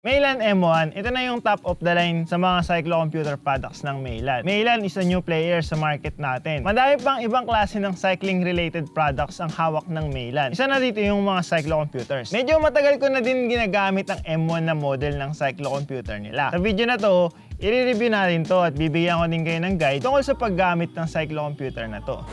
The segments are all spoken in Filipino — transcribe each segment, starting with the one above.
Mailan M1, ito na yung top of the line sa mga cyclocomputer products ng Mailan. Mailan is a new player sa market natin. Madami pang ibang klase ng cycling related products ang hawak ng Mailan. Isa na dito yung mga cyclocomputers. Medyo matagal ko na din ginagamit ang M1 na model ng cyclocomputer nila. Sa video na to, i-review natin to at bibigyan ko din kayo ng guide tungkol sa paggamit ng cyclocomputer na to.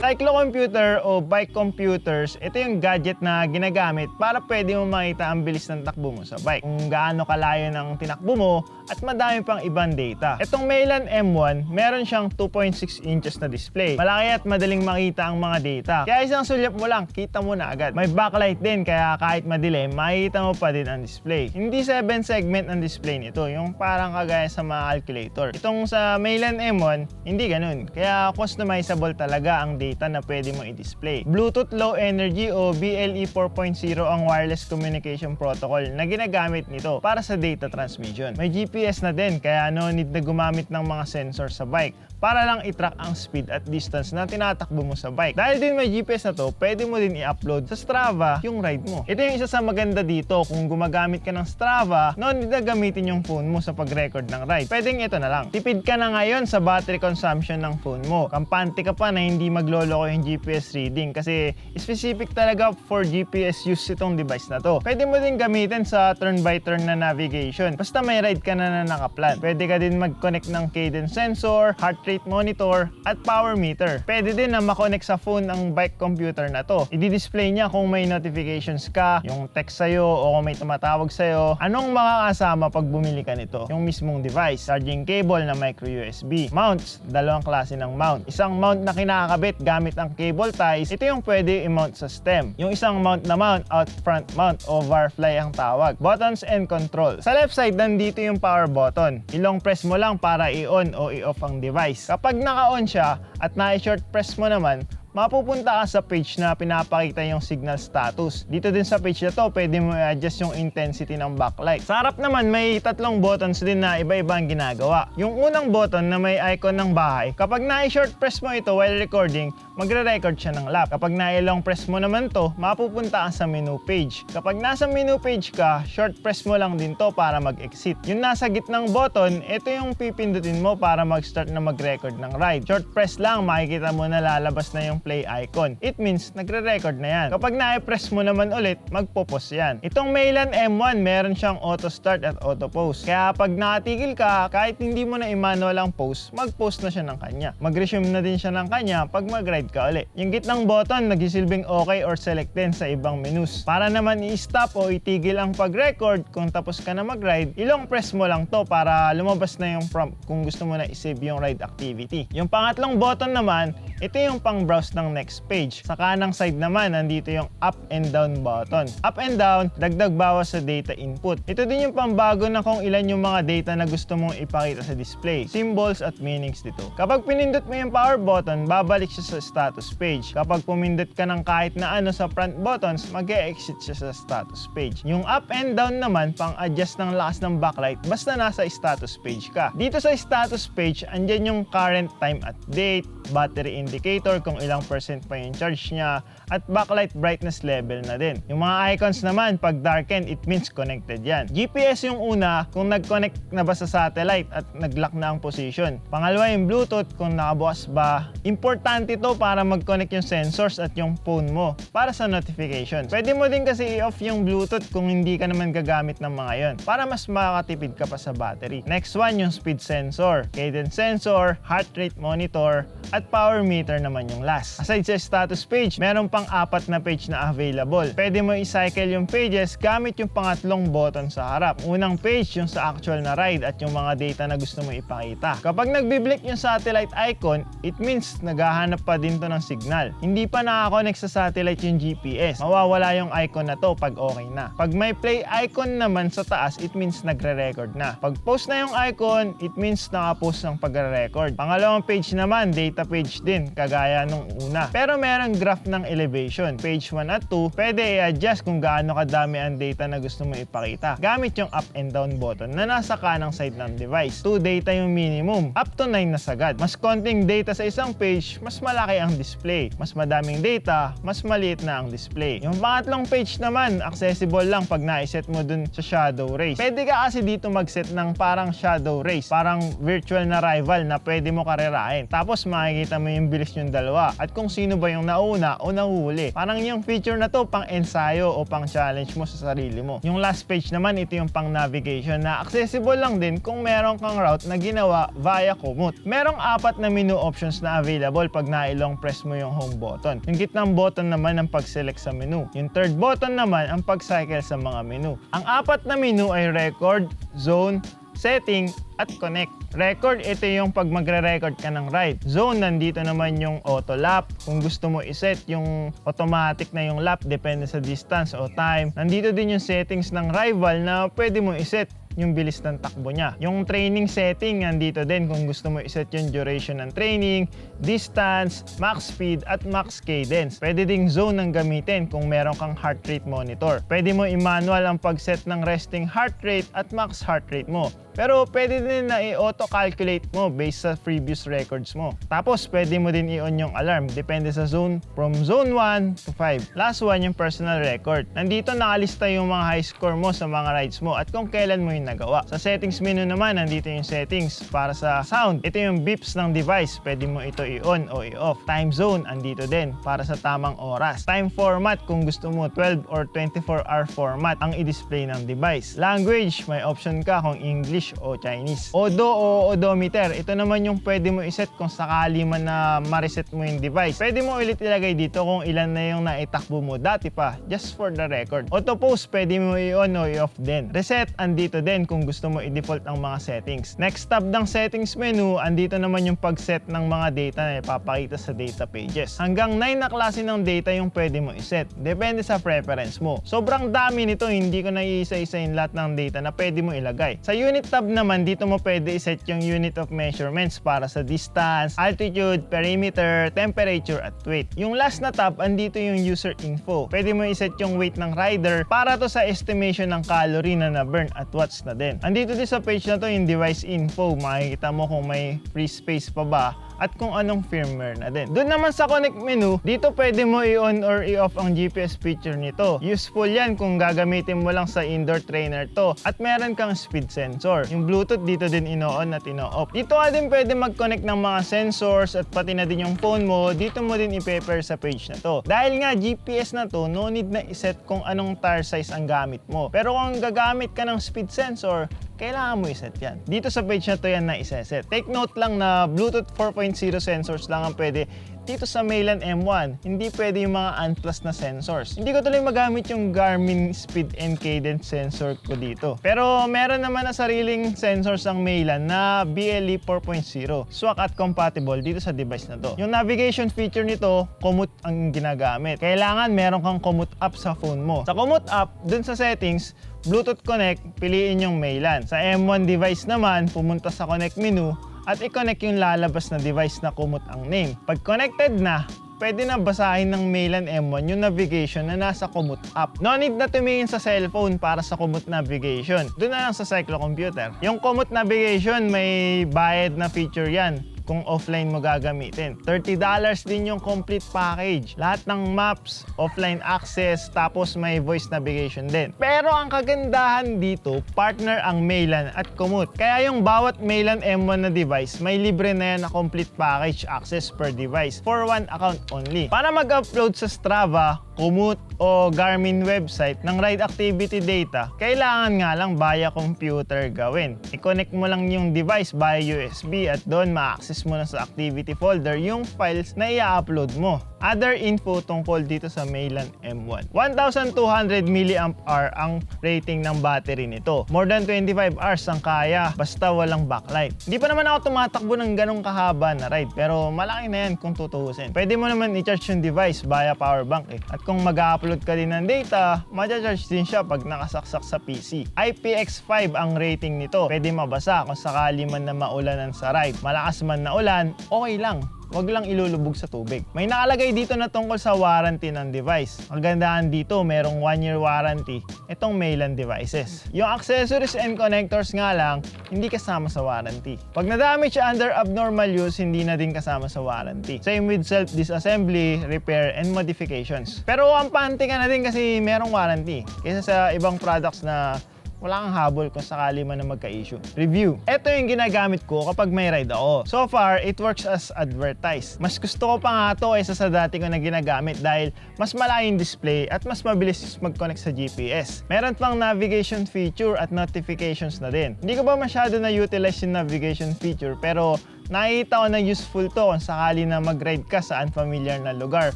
Cyclocomputer o bike computers, ito yung gadget na ginagamit para pwede mo makita ang bilis ng takbo mo sa bike, kung gaano kalayo ng tinakbo mo, at madami pang ibang data. Itong Mailan M1, meron siyang 2.6 inches na display. Malaki at madaling makita ang mga data. Kaya isang sulyap mo lang, kita mo na agad. May backlight din, kaya kahit madilim, makikita mo pa din ang display. Hindi 7 segment ang display nito, yung parang kagaya sa mga calculator. Itong sa Mailan M1, hindi ganun. Kaya customizable talaga ang data na pwede mo i-display. Bluetooth Low Energy o BLE 4.0 ang wireless communication protocol na ginagamit nito para sa data transmission. May GPS na din, kaya no need na gumamit ng mga sensor sa bike para lang i-track ang speed at distance na tinatakbo mo sa bike. Dahil din may GPS na to, pwede mo din i-upload sa Strava yung ride mo. Ito yung isa sa maganda dito. Kung gumagamit ka ng Strava, no need na gamitin yung phone mo sa pag-record ng ride. Pwedeng ito na lang. Tipid ka na ngayon sa battery consumption ng phone mo. Kampante ka pa na hindi magloloko yung GPS reading kasi specific talaga for GPS use itong device na to. Pwede mo din gamitin sa turn-by-turn na navigation. Basta may ride ka na nakaplan. Pwede ka din mag-connect ng cadence sensor, heart rate monitor, at power meter. Pwede din na makonect sa phone ang bike computer na to. I-display niya kung may notifications ka, yung text sa'yo, o kung may tumatawag sa'yo. Anong makakasama pag bumili ka nito? Yung mismong device, charging cable na micro USB. Mounts, dalawang klase ng mount. Isang mount na kinakabit gamit ang cable ties, ito yung pwede i-mount sa stem. Yung isang mount na mount, out front mount o varfly ang tawag. Buttons and control. Sa left side, nandito yung power button. I-long press mo lang para i-on o i-off ang device. Kapag naka-on siya at na-short press mo naman, mapupunta ka sa page na pinapakita yung signal status. Dito din sa page na to, pwede mo i-adjust yung intensity ng backlight. Sa harap naman, may tatlong buttons din na iba-iba ang ginagawa. Yung unang button na may icon ng bahay, kapag na-short press mo ito while recording, magre-record siya ng lap. Kapag na-long press mo naman to, mapupunta ka sa menu page. Kapag nasa menu page ka, short press mo lang din to para mag-exit. Yung nasa gitnang button, ito yung pipindutin mo para mag-start na mag-record ng ride. Short press lang, makikita mo na lalabas na yung play icon. It means nagre-record na yan. Kapag na-press mo naman ulit, magpo-pause yan. Itong Mailan M1, meron siyang auto start at auto pause. Kaya pag nakatigil ka, kahit hindi mo na i-manual ang pause, mag-pause na siya ng kanya. Mag-resume na din siya ng kanya pag mag-ride ka ulit. Yung gitnang button, nagsisilbing okay or select din sa ibang menus. Para naman i-stop o itigil ang pag-record, kung tapos ka na mag-ride, ilong press mo lang to para lumabas na yung prompt kung gusto mo na i-save yung ride activity. Yung pangatlong button naman, ito yung pang-browse ng next page. Sa kanang side naman, nandito yung up and down button. Up and down, dagdag bawas sa data input. Ito din yung pambago na kung ilan yung mga data na gusto mong ipakita sa display. Symbols at meanings dito. Kapag pinindot mo yung power button, babalik siya sa status page. Kapag pumindot ka ng kahit na ano sa front buttons, mag-e-exit siya sa status page. Yung up and down naman, pang-adjust ng lakas ng backlight, basta nasa status page ka. Dito sa status page, andyan yung current time at date, battery indicator kung ilang percent pa yung charge niya, at backlight brightness level na din. Yung mga icons naman, pag darken, it means connected yan. GPS yung una, kung nag-connect na ba sa satellite at nag-lock na ang position. Pangalawa yung Bluetooth, kung nakabukas ba. Importante to para mag-connect yung sensors at yung phone mo para sa notification. Pwede mo din kasi i-off yung Bluetooth kung hindi ka naman gagamit ng mga yon para mas makakatipid ka pa sa battery. Next one, yung speed sensor, cadence sensor, heart rate monitor, at power meter naman yung last. Aside sa status page, meron pang 4 na page na available. Pwede mo i-cycle yung pages gamit yung pangatlong button sa harap. Unang page yung sa actual na ride at yung mga data na gusto mo ipakita. Kapag nagbi-blink yung satellite icon, it means naghahanap pa din to ng signal. Hindi pa nakakonect sa satellite yung GPS. Mawawala yung icon na to pag okay na. Pag may play icon naman sa taas, it means nagre-record na. Pag post na yung icon, it means naka-post ng pagre-record. Pangalawang page naman, data page din, kagaya nung una. Pero merong graph ng elevation. Page 1 at 2, pwede i-adjust kung gaano kadami ang data na gusto mo ipakita gamit yung up and down button na nasa kanang side ng device. 2 data yung minimum, up to 9 na sagad. Mas konting data sa isang page, mas malaki ang display. Mas madaming data, mas maliit na ang display. Yung pangatlong page naman, accessible lang pag na-set mo dun sa shadow rays. Pwede ka kasi dito mag-set ng parang shadow rays, parang virtual na rival na pwede mo karerahin. Tapos makikita mo yung bilis yung dalawa at kung sino ba yung nauna o nahuhuli. Parang yung feature na to pang ensayo o pang challenge mo sa sarili mo. Yung last page naman, ito yung pang navigation na accessible lang din kung meron kang route na ginawa via Komoot. Merong 4 na menu options na available pag na-long press mo yung home button. Yung gitnang button naman ang pag-select sa menu. Yung third button naman ang pag-cycle sa mga menu. Ang 4 na menu ay record, zone, setting, at connect. Record, ito yung pag magre-record ka ng ride. Zone, nandito naman yung auto lap. Kung gusto mo iset yung automatic na yung lap, depende sa distance o time. Nandito din yung settings ng rival na pwede mo iset yung bilis ng takbo niya. Yung training setting, nandito din kung gusto mo iset yung duration ng training, distance, max speed, at max cadence. Pwede ding zone ang gamitin kung meron kang heart rate monitor. Pwede mo i-manual ang pag-set ng resting heart rate at max heart rate mo. Pero pwede din na i-auto-calculate mo based sa previous records mo. Tapos pwede mo din i-on yung alarm. Depende sa zone, from zone 1 to 5. Last one, yung personal record. Nandito nakalista yung mga high score mo sa mga rides mo at kung kailan mo yung nagawa. Sa settings menu naman, nandito yung settings para sa sound. Ito yung beeps ng device. Pwede mo ito i-on o i-off. Time zone, andito din para sa tamang oras. Time format, kung gusto mo 12 or 24-hour format ang i-display ng device. Language, may option ka kung English o Chinese. Odo o odometer, ito naman yung pwede mo iset kung sakali man na ma-reset mo yung device. Pwede mo ulit ilagay dito kung ilan na yung naitakbo mo dati pa, just for the record. Auto pause, pwede mo i-on o i-off din. Reset, andito din kung gusto mo i-default ang mga settings. Next tab ng settings menu, andito naman yung pag-set ng mga data na ipapakita sa data pages. Hanggang 9 na klase ng data yung pwede mo iset. Depende sa preference mo. Sobrang dami nito, hindi ko na iisa-isain lahat ng data na pwede mo ilagay. Sa unit tab naman, dito mo pwede iset yung unit of measurements para sa distance, altitude, perimeter, temperature, at weight. Yung last na tab, andito yung user info. Pwede mo iset yung weight ng rider para to sa estimation ng calorie na na-burn at watts na din. Andito din sa page na to yung device info. Makikita mo kung may free space pa ba at kung anong firmware na din. Doon naman sa connect menu, dito pwede mo i-on or i-off ang GPS feature nito. Useful yan kung gagamitin mo lang sa indoor trainer to at meron kang speed sensor. Yung Bluetooth dito din ino-on at ino-off. Dito ka din pwede mag-connect ng mga sensors at pati na din yung phone mo, dito mo din i-pair sa page na to. Dahil nga GPS na to, no need na iset kung anong tire size ang gamit mo. Pero kung gagamit ka ng speed sensor, kailangan mo iset yan. Dito sa page na to yan na iseset. Take note lang na Bluetooth 4.0 sensors lang ang pwede dito sa Mayland M1. Hindi pwede yung mga Unplus na sensors. Hindi ko tuloy magamit yung Garmin speed and cadence sensor ko dito. Pero meron naman na sariling sensors ang Mayland na BLE 4.0. Swak at compatible dito sa device na to. Yung navigation feature nito, Komoot ang ginagamit. Kailangan meron kang Komoot app sa phone mo. Sa Komoot app, dun sa settings, Bluetooth Connect, piliin yung Mayland. Sa M1 device naman, pumunta sa Connect menu at i-connect yung lalabas na device na Komoot ang name. Pag connected na, pwede na basahin ng Mayland M1 yung navigation na nasa Komoot app. No need na tumingin sa cellphone para sa Komoot navigation. Doon na lang sa cyclocomputer. Yung Komoot navigation, may bayad na feature yan kung offline mo gagamitin. $30 din yung complete package. Lahat ng maps, offline access, tapos may voice navigation din. Pero ang kagandahan dito, partner ang Mayland at Komoot. Kaya yung bawat Mayland M1 na device, may libre na yan na complete package access per device for one account only. Para mag-upload sa Strava, Komoot o Garmin website ng ride activity data, kailangan nga lang via computer gawin. I-connect mo lang yung device via USB at doon ma-access mo na sa activity folder yung files na i-upload mo. Other info tungkol dito sa Mayland M1. 1,200 mAh ang rating ng battery nito. More than 25 hours ang kaya basta walang backlight. Hindi pa naman ako tumatakbo ng ganong kahaba na ride pero malaki na yan kung tutuusin. Pwede mo naman i-charge yung device via power bank eh. At kung mag-upload ka din ng data, ma-charge din siya pag nakasaksak sa PC. IPX5 ang rating nito. Pwede mabasa kung sakali man na maulanan sa ride. Malakas man na ulan, okay lang. wag lang ilulubog sa tubig. May nakalagay dito na tungkol sa warranty ng device. Ang gandaan dito, merong 1-year warranty itong Maylan devices. Yung accessories and connectors nga lang, hindi kasama sa warranty. Pag na-damage under abnormal use, hindi na din kasama sa warranty. Same with self-disassembly, repair, and modifications. Pero ampante ka na din kasi merong warranty kaysa sa ibang products na wala kang habol kung sakali man na magka-issue. Review. Ito yung ginagamit ko kapag may ride ako. So far, it works as advertised. Mas gusto ko pa nga ito kaysa sa dati ko na ginagamit dahil mas malayong display at mas mabilis mag-connect sa GPS. Meron pang navigation feature at notifications na din. Hindi ko pa masyado na-utilize yung navigation feature pero nakikita ko na useful to kung sakali na mag-ride ka sa unfamiliar na lugar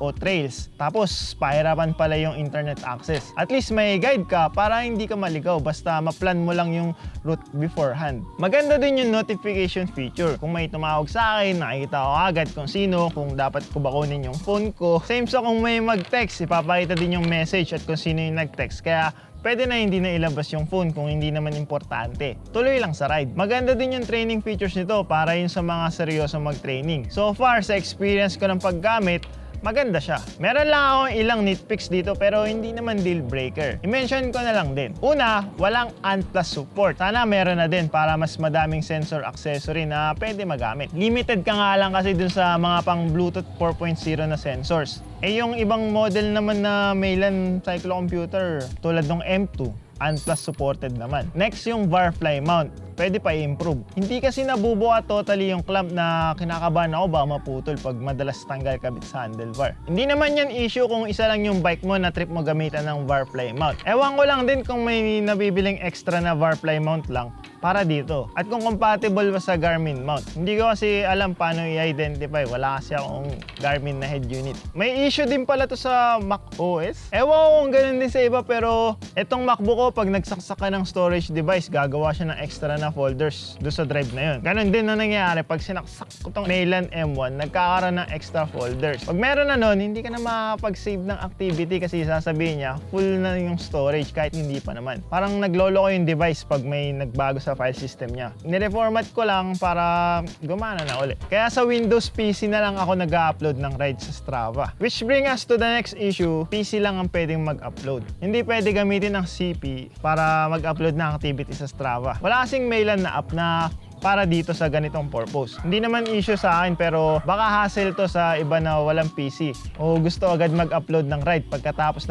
o trails. Tapos, pahirapan pala yung internet access. At least may guide ka para hindi ka maligaw basta maplan mo lang yung route beforehand. Maganda din yung notification feature. Kung may tumawag sa akin, nakikita ko agad kung sino, kung dapat ko ba kunin yung phone ko. Same so kung may mag-text, ipapakita din yung message at kung sino yung nag-text. Kaya pwede na hindi na ilabas yung phone kung hindi naman importante. Tuloy lang sa ride. Maganda din yung training features nito para yun sa mga seryoso mag-training. So far, sa experience ko ng paggamit, maganda siya. Meron lang ako ilang nitpicks dito pero hindi naman deal breaker. I-mention ko na lang din. Una, walang ANT+ support. Sana meron na din para mas madaming sensor accessory na pwede magamit. Limited ka nga lang kasi dun sa mga pang Bluetooth 4.0 na sensors. Eh yung ibang model naman na Maylan cyclocomputer tulad ng M2, ANT+ supported naman. Next yung Varfly mount. Pwede pa i-improve. Hindi kasi nabubuka totally yung clamp na kinakabahan ako ba maputol pag madalas tanggal kabit sa handlebar. Hindi naman yan issue kung isa lang yung bike mo na trip mo gamitan ng Varfly mount. Ewan ko lang din kung may nabibiling extra na Varfly mount lang para dito. At kung compatible ba sa Garmin mount. Hindi ko kasi alam paano i-identify. Wala kasi akong Garmin na head unit. May issue din pala to sa macOS. Ewan ko kung ganun din sa iba pero etong MacBook ko pag nagsaksak ka ng storage device, gagawa siya ng extra na folders doon sa drive na yun. Ganon din na nangyayari pag sinaksak ko tong Maylan M1, nagkakaroon ng extra folders. Pag meron na nun, hindi ka na makakapag-save ng activity kasi sasabihin niya, full na yung storage kahit hindi pa naman. Parang naglolo ko yung device pag may nagbago sa file system niya. Nireformat ko lang para gumana na ulit. Kaya sa Windows PC na lang ako nag-upload ng ride sa Strava. Which bring us to the next issue, PC lang ang pwedeng mag-upload. Hindi pwede gamitin ng CP para mag-upload ng activity sa Strava. Wala kasing Maylan na app na para dito sa ganitong purpose. Hindi naman issue sa akin pero baka hassle to sa iba na walang PC o gusto agad mag-upload ng ride pagkatapos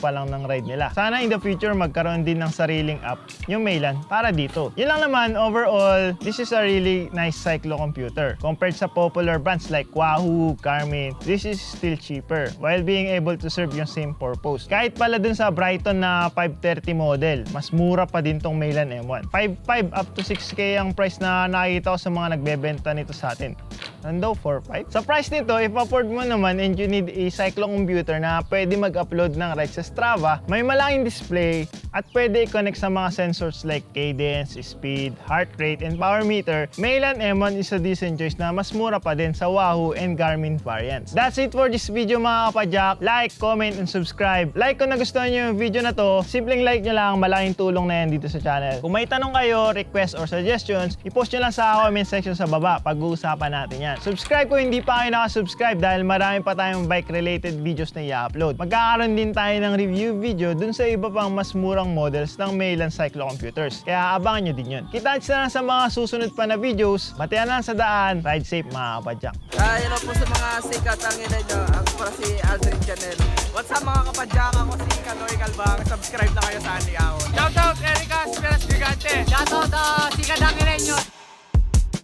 pa lang ng ride nila. Sana in the future magkaroon din ng sariling app yung Maylan para dito. Yun lang naman, overall, this is a really nice cyclocomputer. Compared sa popular brands like Wahoo, Garmin, this is still cheaper while being able to serve yung same purpose. Kahit pala dun sa Brighton na 530 model, mas mura pa din tong Maylan M1. 5.5 up to 6K ang price na nakikita ko sa mga nagbebenta nito sa atin. Nando, 4.5? Sa price nito, if afford mo naman and you need a cyclocomputer na pwede mag-upload ng ride sa Strava, may malaking display at pwede i-connect sa mga sensors like cadence, speed, heart rate, and power meter, Maylan M1 is a decent choice na mas mura pa din sa Wahoo and Garmin variants. That's it for this video mga kapadyak. Like, comment, and subscribe. Like kung nagustuhan nyo yung video na to, simpleng like nyo lang, malaking tulong na yan dito sa channel. Kung may tanong kayo, request, or suggestions, i-post nyo lang sa comment section sa baba. Pag-uusapan natin yan. Subscribe kung hindi pa kayo nakasubscribe dahil marami pa tayong bike-related videos na i-upload. Magkakaroon din tayo ng review video dun sa iba pang mas murang models ng Maylan cyclocomputers. Kaya abangan nyo din yun. Kita-kits na lang sa mga susunod pa na videos. Batian lang sa daan. Ride safe mga kapadyak. Hello po sa mga sikat ang ina nyo. Ako para si Aldrin Chanel. What's up mga kapadyak? Ako si Kaloy Calbang. Subscribe na kayo sa Andy Ahon. Shoutout Erika Speras Gigante. Shoutout, sikat ang ina nyo.